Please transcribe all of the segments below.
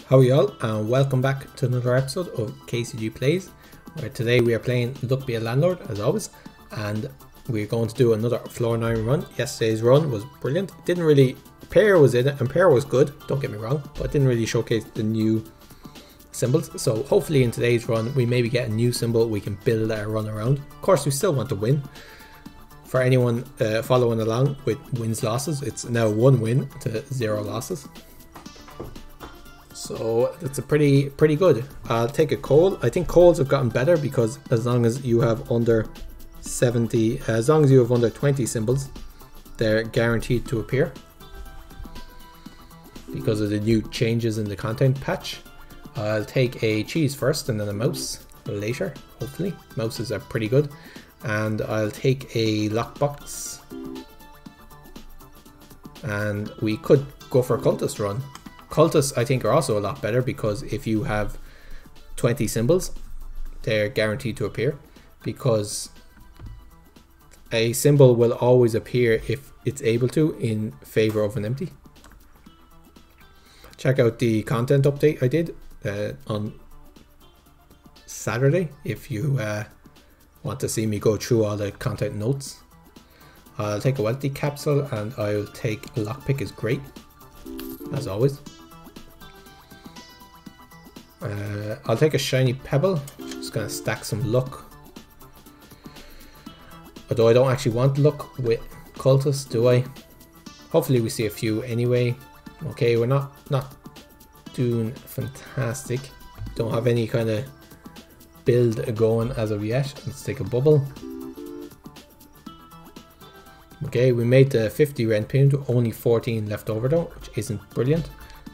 How are y'all, and welcome back to another episode of KCG Plays, where today we are playing Luck Be a Landlord as always, and we're going to do another floor 9 run. Yesterday's run was brilliant. It didn't really, pair was in it, and pair was good, don't get me wrong, but it didn't really showcase the new symbols. So hopefully in today's run we maybe get a new symbol we can build our run around. Of course we still want to win. For anyone following along with wins losses, it's now 1 win to 0 losses. So that's a pretty good. I'll take a coal. I think coals have gotten better because as long as you have under 70, as long as you have under 20 symbols, they're guaranteed to appear because of the new changes in the content patch. I'll take a cheese first and then a mouse later, hopefully. Mouses are pretty good. And I'll take a lockbox. And we could go for a cultist run. Cultists I think are also a lot better because if you have 20 symbols, they're guaranteed to appear, because a symbol will always appear if it's able to in favor of an empty. Check out the content update I did on Saturday if you want to see me go through all the content notes. I'll take a wealthy capsule and I'll take a lockpick is great as always. I'll take a shiny pebble. Just gonna stack some luck. Although I don't actually want luck with cultists, do I? Hopefully we see a few anyway. Okay, we're not doing fantastic. Don't have any kind of build going as of yet. Let's take a bubble. Okay, we made the 50 rent payment with only 14 left over though, which isn't brilliant.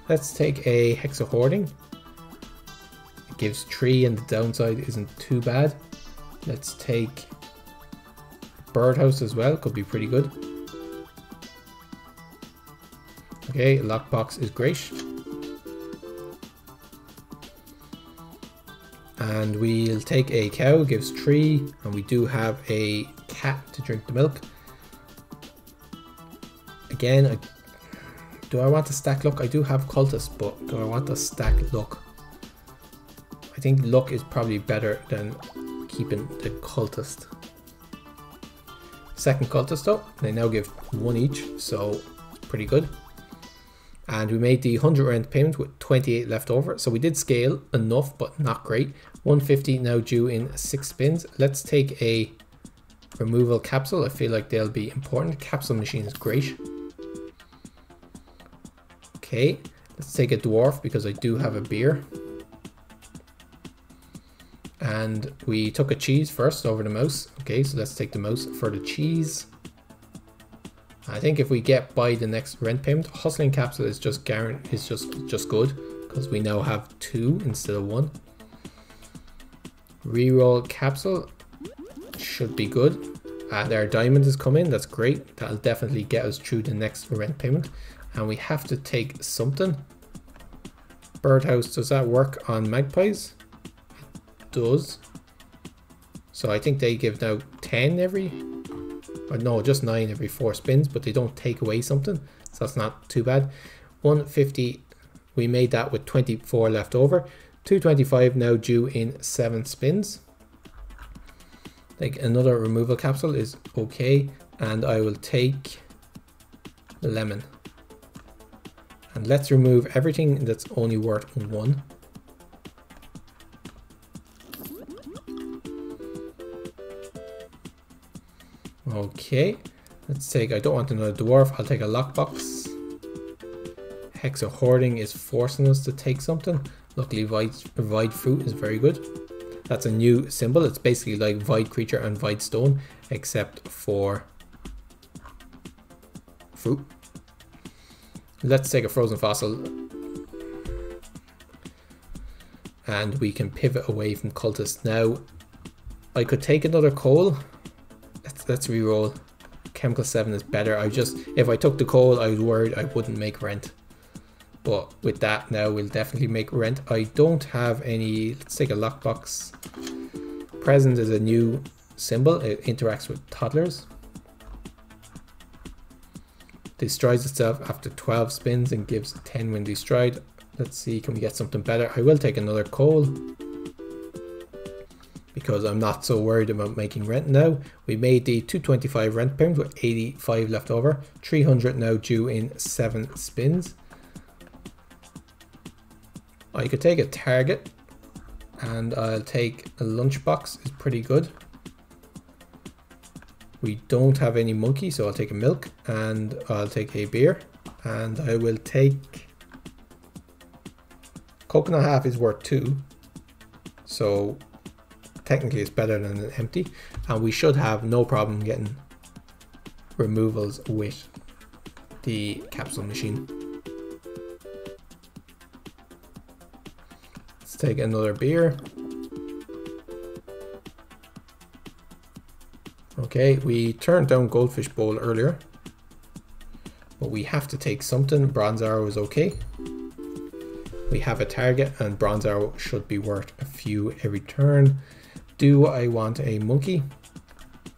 Let's take a hex of hoarding. It gives 3 and the downside isn't too bad. Let's take birdhouse as well, could be pretty good. Okay, lockbox is great. And we'll take a cow, gives 3, and we do have a cat to drink the milk. Again, do I want to stack luck? I do have cultists, but do I want to stack luck? I think luck is probably better than keeping the cultist. Second cultist though, they now give 1 each, so it's pretty good. And we made the 100 rent payment with 28 left over, so we did scale enough, but not great. 150 now due in 6 spins. Let's take a removal capsule. I feel like they'll be important. Capsule machine is great. Okay, let's take a dwarf because I do have a beer. And we took a cheese first over the mouse. Okay, so let's take the mouse for the cheese. I think if we get by the next rent payment, hustling capsule is just guaranteed, is just good because we now have 2 instead of 1. Reroll capsule should be good. And our diamond is coming, that's great. That'll definitely get us through the next rent payment. And we have to take something. Birdhouse, does that work on magpies? It does. So I think they give now 10 every, or no, just 9 every 4 spins, but they don't take away something. So that's not too bad. 150, we made that with 24 left over. 225 now due in 7 spins. Like another removal capsule is okay. And I will take lemon. And let's remove everything that's only worth 1. Okay, let's take, I don't want another dwarf, I'll take a lockbox. Hex of hoarding is forcing us to take something. Luckily void fruit is very good. That's a new symbol, it's basically like void creature and void stone, except for fruit. Let's take a frozen fossil. And we can pivot away from cultists now. I could take another coal. Let's reroll. Chemical 7 is better. If I took the coal, I was worried I wouldn't make rent. But with that now, we'll definitely make rent. I don't have any. Let's take a lockbox. Present is a new symbol. It interacts with toddlers. Destroys itself after 12 spins and gives 10 when destroyed. Let's see, can we get something better? I will take another coal, because I'm not so worried about making rent now. We made the 225 rent payment with 85 left over. 300 now due in 7 spins. I could take a target, and I'll take a lunchbox, is pretty good. We don't have any monkey, so I'll take a milk, and I'll take a beer, and I will take... Coconut half is worth 2, so technically it's better than an empty, and we should have no problem getting removals with the capsule machine. Let's take another beer. Okay, we turned down Goldfish Bowl earlier, but we have to take something. Bronze Arrow is okay. We have a target, and Bronze Arrow should be worth a few every turn. Do I want a monkey?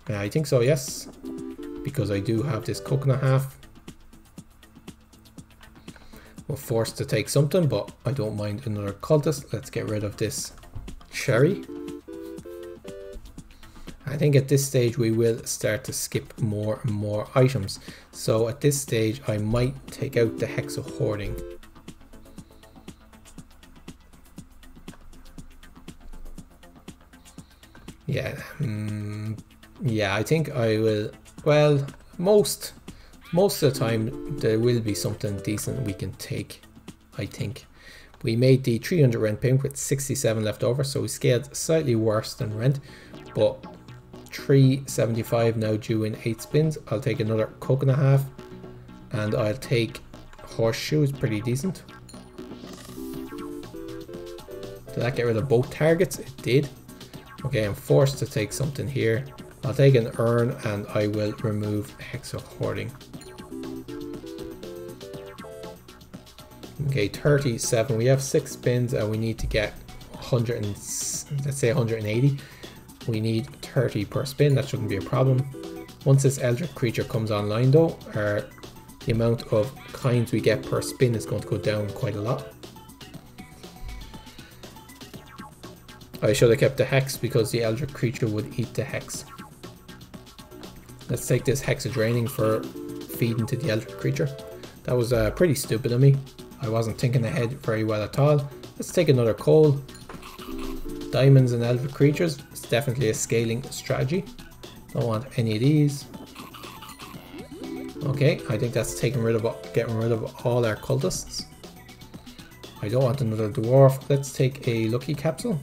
I think so, yes, because I do have this coconut half. We're forced to take something, but I don't mind another cultist. Let's get rid of this cherry. I think at this stage we will start to skip more and more items. So at this stage I might take out the Hex of Hoarding. Yeah, I think I will. Well, most of the time there will be something decent we can take, I think. We made the 300 rent payment with 67 left over, so we scaled slightly worse than rent, but 375 now due in 8 spins. I'll take another coconut half, and I'll take horseshoe, is pretty decent. Did that get rid of both targets? It did. Okay, I'm forced to take something here. I'll take an urn, and I will remove Hex of Hoarding. Okay, 37. We have 6 spins, and we need to get 100 and let's say 180. We need 30 per spin. That shouldn't be a problem. Once this Eldritch creature comes online, though, the amount of coins we get per spin is going to go down quite a lot. I should have kept the Hex because the Eldritch creature would eat the Hex. Let's take this Hex of Draining for feeding to the Eldritch creature. That was pretty stupid of me. I wasn't thinking ahead very well at all. Let's take another coal. Diamonds and Eldritch creatures. It's definitely a scaling strategy. Don't want any of these. Okay, I think that's getting rid of all our cultists. I don't want another dwarf. Let's take a lucky capsule.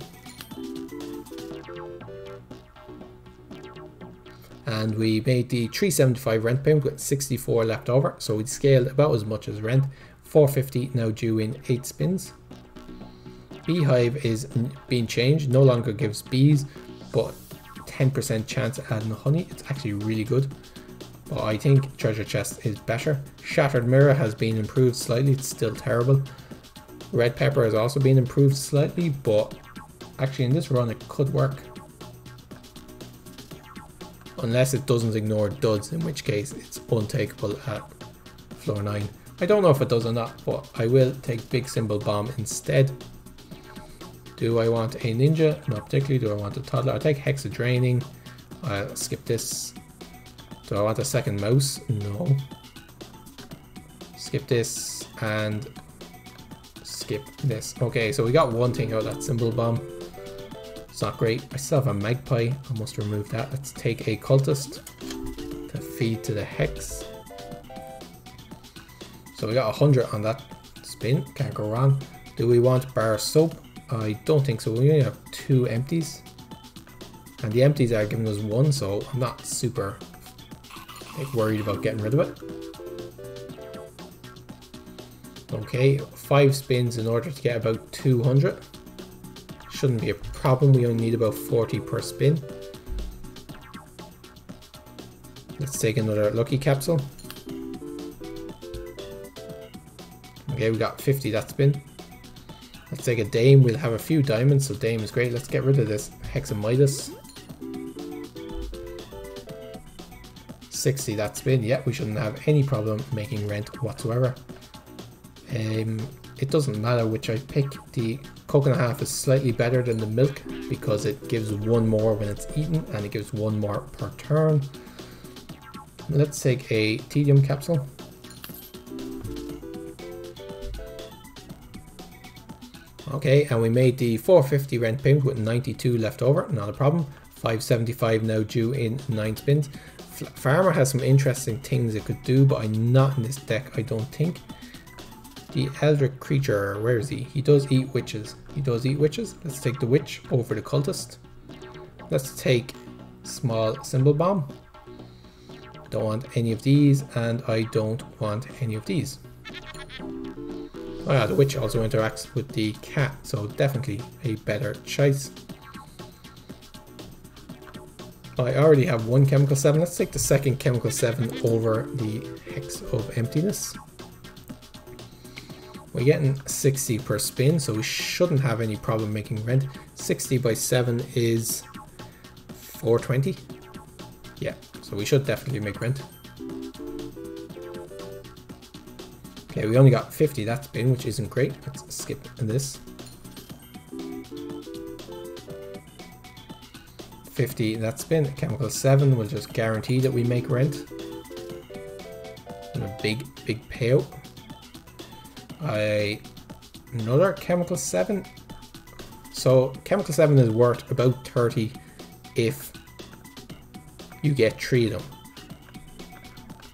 And we made the 375 rent payment with 64 left over, so we scaled about as much as rent. 450 now due in 8 spins. Beehive is being changed, no longer gives bees, but 10% chance of adding honey. It's actually really good, but I think treasure chest is better. Shattered mirror has been improved slightly, it's still terrible. Red pepper has also been improved slightly, but actually in this run it could work. Unless it doesn't ignore duds, in which case it's untakeable at floor 9. I don't know if it does or not, but I will take Big Symbol Bomb instead. Do I want a ninja? Not particularly. Do I want a toddler? I'll take Hex of Draining. I'll skip this. Do I want a second mouse? No. Skip this and skip this. Okay, so we got one thing out of that Symbol Bomb. It's not great. I still have a magpie. I must remove that. Let's take a cultist to feed to the Hex. So we got 100 on that spin. Can't go wrong. Do we want bar soap? I don't think so. We only have 2 empties. And the empties are giving us 1, so I'm not super worried about getting rid of it. Okay, 5 spins in order to get about 200. Shouldn't be a problem. We only need about 40 per spin. Let's take another lucky capsule. Okay, we got 50 that spin. Let's take a dame. We'll have a few diamonds, so dame is great. Let's get rid of this Hex of Midas. 60 that spin. Yeah, we shouldn't have any problem making rent whatsoever. it doesn't matter which I pick. The coconut half is slightly better than the milk because it gives one more when it's eaten and it gives one more per turn. Let's take a tedium capsule. Okay, and we made the 450 rent payment with 92 left over, not a problem. 575 now due in 9 spins. Farmer has some interesting things it could do, but I'm not in this deck, I don't think. The Eldritch creature, where is he? He does eat witches. He does eat witches. Let's take the witch over the cultist. Let's take small symbol bomb. Don't want any of these, and I don't want any of these. Oh yeah, the witch also interacts with the cat, so definitely a better choice. I already have one chemical 7. Let's take the second chemical 7 over the hex of emptiness. We're getting 60 per spin, so we shouldn't have any problem making rent. 60 by 7 is 420. Yeah, so we should definitely make rent. Okay, we only got 50 that spin, which isn't great. Let's skip this. 50 that spin. Chemical 7 will just guarantee that we make rent. And a big payout. Another chemical 7. So chemical 7 is worth about 30 if you get 3 of them.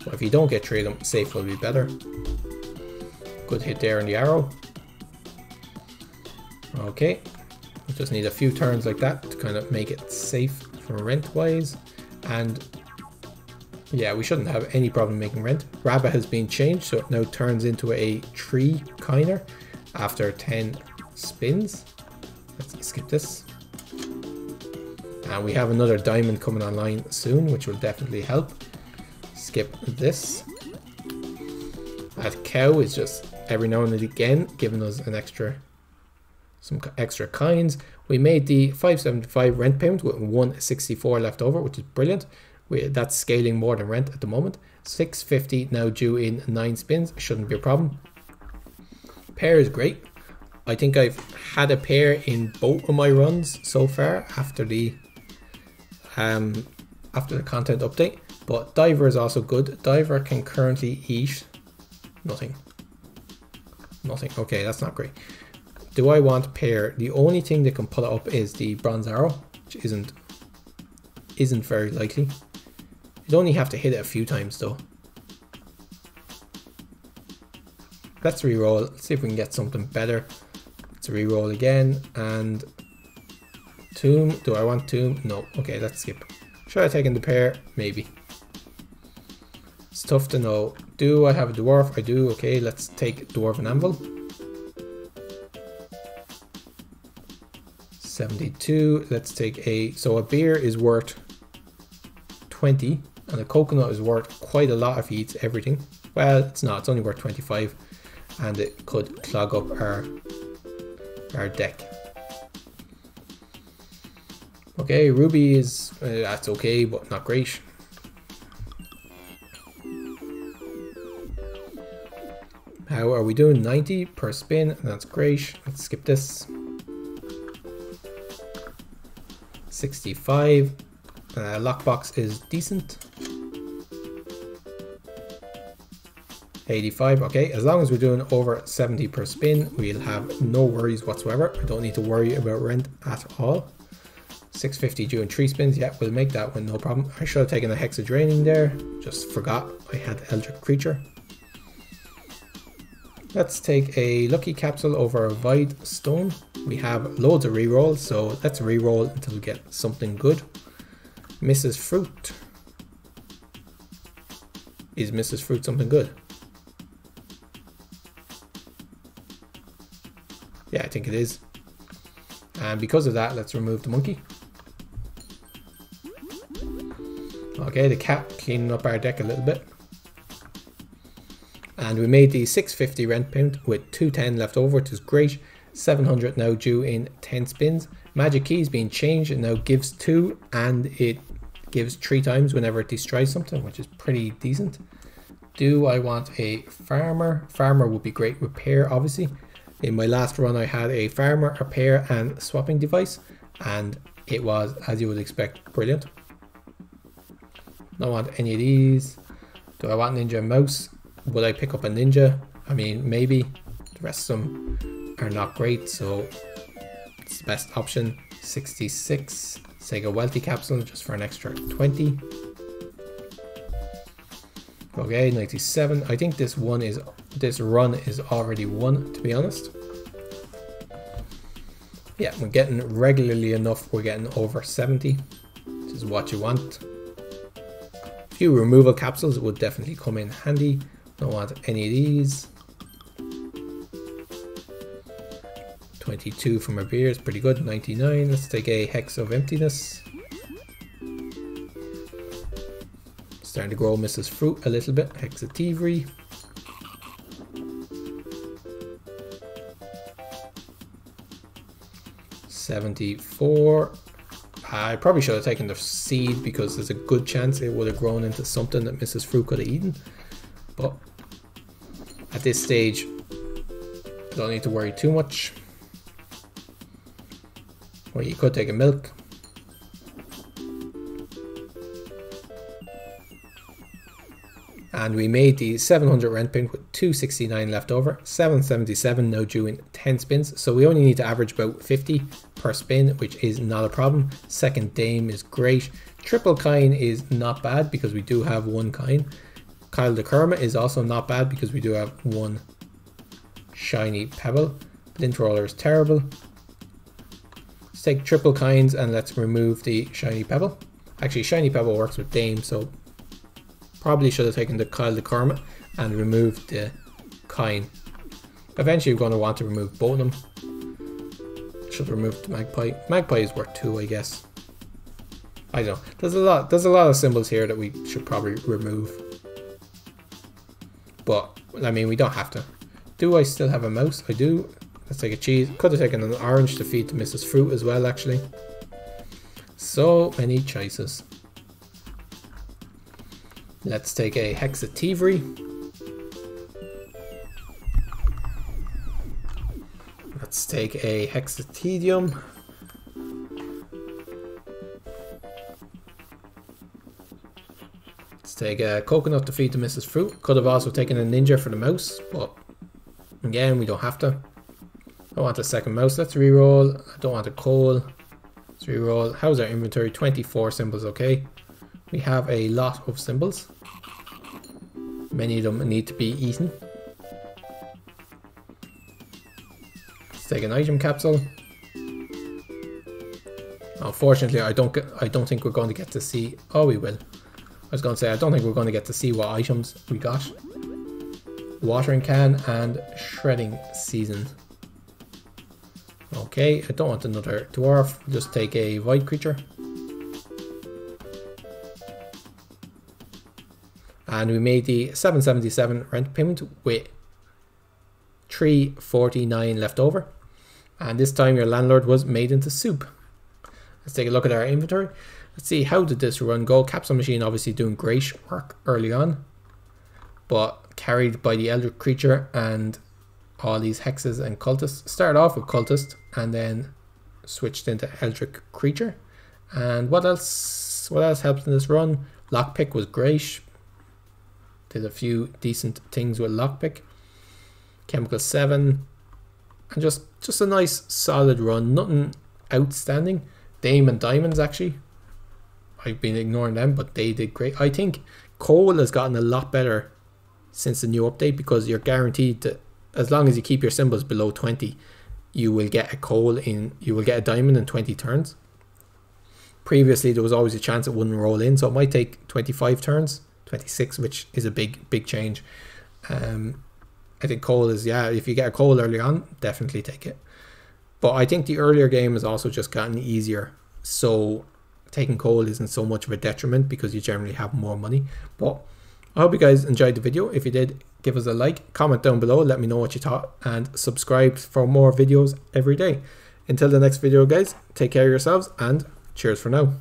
So if you don't get 3 of them, safe will be better. Good hit there on the arrow. Okay, we just need a few turns like that to kind of make it safe for rent wise. And yeah, we shouldn't have any problem making rent. Rabbit has been changed, so it now turns into a tree kiner after 10 spins. Let's skip this. And we have another diamond coming online soon, which will definitely help. Skip this. That cow is just every now and again giving us an some extra coins. We made the 575 rent payment with 164 left over, which is brilliant. That's scaling more than rent at the moment. 650 now due in 9 spins, shouldn't be a problem. Pair is great. I think I've had a pair in both of my runs so far after the content update. But Diver is also good. Diver can currently eat nothing. Okay, that's not great. Do I want pair? The only thing that can pull it up is the bronze arrow, which isn't very likely. You'd only have to hit it a few times though. Let's re-roll. Let's see if we can get something better. Let's re-roll again. And tomb. Do I want tomb? No. Okay, let's skip. Should I have taken the pair? Maybe. It's tough to know. Do I have a dwarf? I do. Okay, let's take dwarven anvil. 72. Let's take so a beer is worth 20 and a coconut is worth quite a lot if he eats everything. Well, it's not. It's only worth 25 and it could clog up our deck. Okay, ruby is that's okay, but not great. How are we doing? 90 per spin. That's great. Let's skip this. 65. Lockbox is decent. 85. Okay, as long as we're doing over 70 per spin, we'll have no worries whatsoever. I don't need to worry about rent at all. 650 due in 3 spins. Yeah, we'll make that one, no problem. I should have taken a Hexa Draining there. Just forgot I had Eldritch Creature. Let's take a Lucky Capsule over a Void Stone. We have loads of rerolls, so let's reroll until we get something good. Mrs. Fruit. Is Mrs. Fruit something good? Yeah, I think it is. And because of that, let's remove the monkey. Okay, the cat cleaning up our deck a little bit. And we made the 650 rent payment with 210 left over, which is great. 700 now due in 10 spins. Magic Key is being changed. It now gives 2 and it gives 3 times whenever it destroys something, which is pretty decent. Do I want a farmer? Farmer would be great. Repair, obviously. In my last run I had a farmer, repair and swapping device, and it was, as you would expect, brilliant. Don't want any of these. Do I want ninja mouse? Would I pick up a ninja? I mean, maybe. The rest of them are not great, so it's the best option. 66. Let's take a wealthy capsule just for an extra 20. Okay, 97. I think this run is already won, to be honest. Yeah, we're getting regularly enough. We're getting over 70, which is what you want. A few removal capsules would definitely come in handy. Don't want any of these. 22 from our beer is pretty good. 99. Let's take a Hex of Emptiness. Starting to grow Mrs. Fruit a little bit. Hex of Thievery. $74. I probably should have taken the seed because there's a good chance it would have grown into something that Mrs. Fruit could have eaten. But at this stage, I don't need to worry too much. Or you could take a milk. And we made the 700 rent payment with 269 left over. 777 now due in 10 spins. So we only need to average about 50 per spin, which is not a problem. Second Dame is great. Triple Coin is not bad because we do have one coin. Kyle the Kerma is also not bad because we do have one shiny pebble. Lint Roller is terrible. Let's take triple coins and let's remove the shiny pebble. Actually, shiny pebble works with Dame, so probably should have taken the Kyle the Kerma and removed the coin. Eventually we're going to want to remove both of them. Should have removed the Magpie. Magpie is worth 2, I guess. I don't know. There's a lot of symbols here that we should probably remove. But I mean, we don't have to. Do I still have a mouse? I do. Let's take a cheese. Could have taken an orange to feed to Mrs. Fruit as well, actually. So many choices. Let's take a Hex of Thievery. Let's take a Hex of Tedium. Let's take a Coconut to feed to Mrs. Fruit. Could have also taken a Ninja for the mouse, but again, we don't have to. I want a second mouse. Let's reroll. I don't want a coal. Let's reroll. How's our inventory? 24 symbols, okay. We have a lot of symbols. Many of them need to be eaten. Let's take an item capsule. Unfortunately, I don't think we're going to get to see. Oh, we will. I was going to say I don't think we're going to get to see what items we got. Watering can and shredding season. Okay, I don't want another dwarf. Just take a void creature. And we made the 777 rent payment with 349 left over. And this time your landlord was made into soup. Let's take a look at our inventory. Let's see, how did this run go? Capsule Machine obviously doing great work early on, but carried by the Eldritch creature and all these hexes and cultists. Started off with cultist and then switched into Eldritch creature. And what else helped in this run? Lockpick was great. Did a few decent things with lockpick. Chemical 7. And just a nice solid run. Nothing outstanding. Dame and Diamonds, actually. I've been ignoring them, but they did great. I think coal has gotten a lot better since the new update, because you're guaranteed that as long as you keep your symbols below 20, you will get a coal in, you will get a diamond in 20 turns. Previously, there was always a chance it wouldn't roll in, so it might take 25 turns, 26, which is a big change. I think coal is, yeah, if you get a coal early on, definitely take it. But I think the earlier game has also just gotten easier, so taking coal isn't so much of a detriment because you generally have more money. But I hope you guys enjoyed the video. If you did, give us a like, comment down below, let me know what you thought, and subscribe for more videos every day. Until the next video, guys, take care of yourselves and cheers for now.